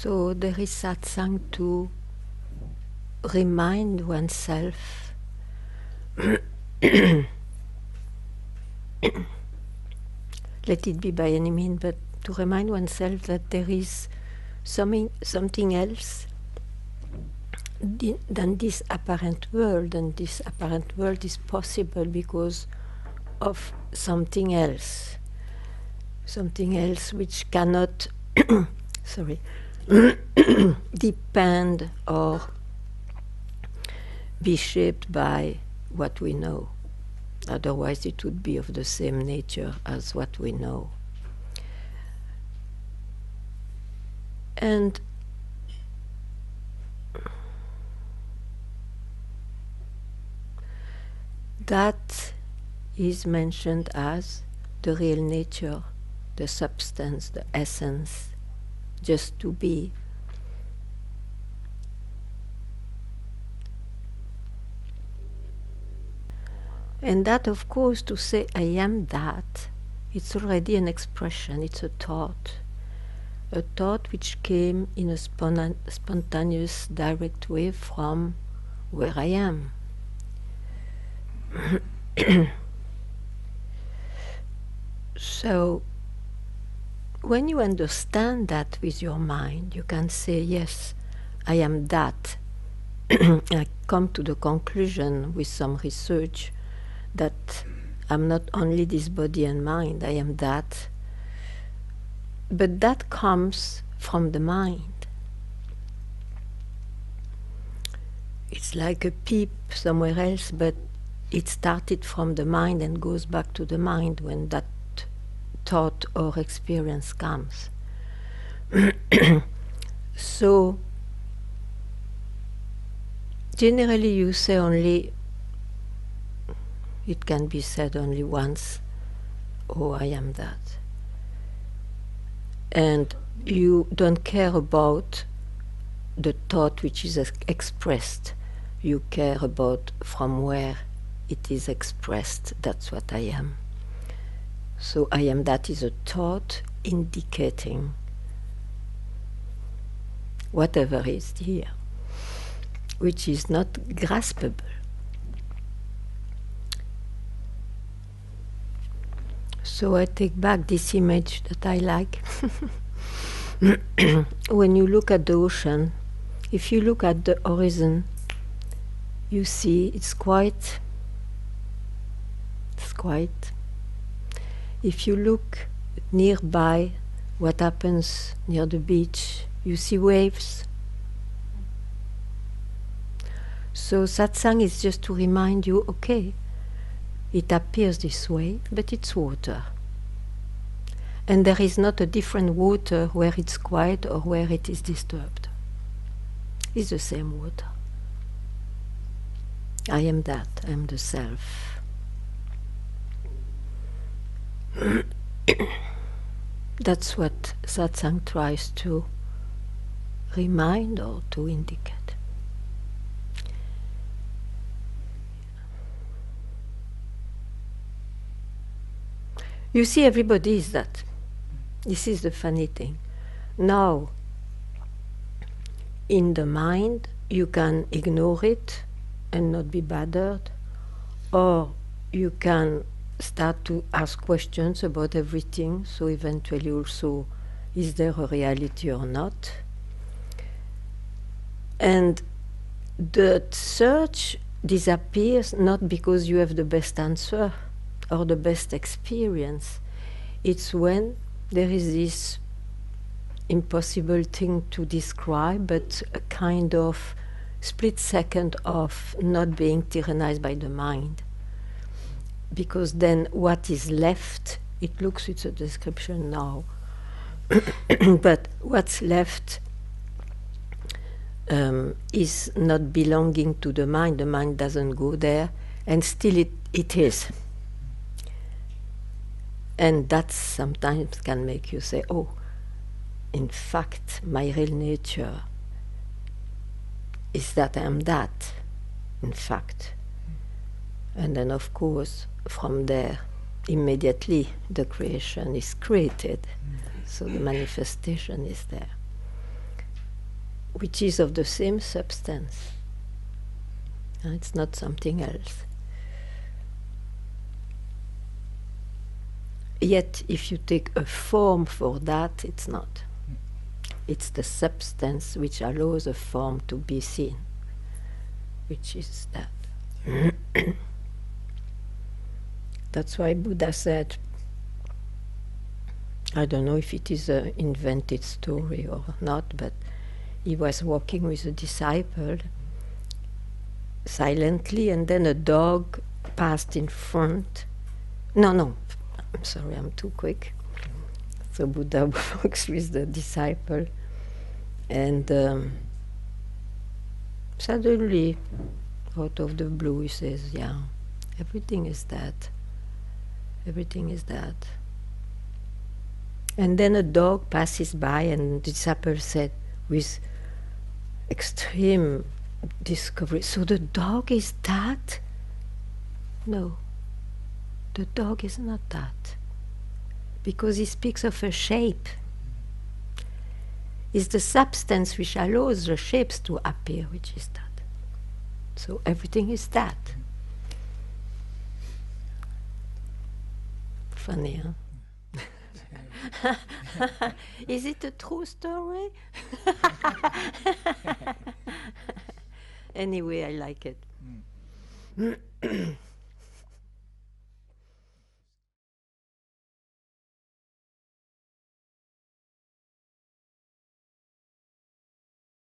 So there is satsang to remind oneself let it be by any means, but to remind oneself that there is something else than this apparent world, and this apparent world is possible because of something else which cannot sorry depend or be shaped by what we know. Otherwise it would be of the same nature as what we know. And that is mentioned as the real nature, the substance, the essence, just to be. And that, of course, to say I am that, it's already an expression, it's a thought which came in a spontaneous, direct way from where I am. So, when you understand that with your mind, you can say, yes, I am that. I come to the conclusion with some research that I'm not only this body and mind, I am that. But that comes from the mind. It's like a peep somewhere else, but it started from the mind and goes back to the mind when that thought or experience comes. So, generally you say only, it can be said only once, oh, I am that. And you don't care about the thought which is expressed. You care about from where it is expressed. That's what I am. So I am that is a thought indicating whatever is here, which is not graspable. So I take back this image that I like. When you look at the ocean, if you look at the horizon, you see it's quiet. If you look nearby, what happens near the beach, you see waves. So satsang is just to remind you, okay, it appears this way, but it's water. And there is not a different water where it's quiet or where it is disturbed. It's the same water. I am that, I am the self. That's what satsang tries to remind or to indicate. You see, everybody is that. This is the funny thing. Now, in the mind, you can ignore it and not be bothered, or you can start to ask questions about everything, so eventually also, is there a reality or not? And the search disappears not because you have the best answer or the best experience. It's when there is this impossible thing to describe, but a kind of split second of not being tyrannized by the mind. Because then what is left, it looks, it's a description now, but what's left is not belonging to the mind doesn't go there, and still it is. And that sometimes can make you say, oh, in fact, my real nature is that I am that, in fact. And then, of course, from there, immediately the creation is created. So the manifestation is there. which is of the same substance. It's not something else. Yet, if you take a form for that, it's not. It's the substance which allows a form to be seen, which is that. That's why Buddha said, I don't know if it is an invented story or not, but he was walking with a disciple silently, and then a dog passed in front. No, I'm sorry, I'm too quick. So Buddha walks with the disciple, and suddenly, out of the blue, he says, yeah, everything is that. Everything is that. And then a dog passes by, and the disciple said, with extreme discovery, so the dog is that? No, the dog is not that. Because he speaks of a shape. It's the substance which allows the shapes to appear, which is that. So everything is that. Funny, huh? Is it a true story? Anyway, I like it.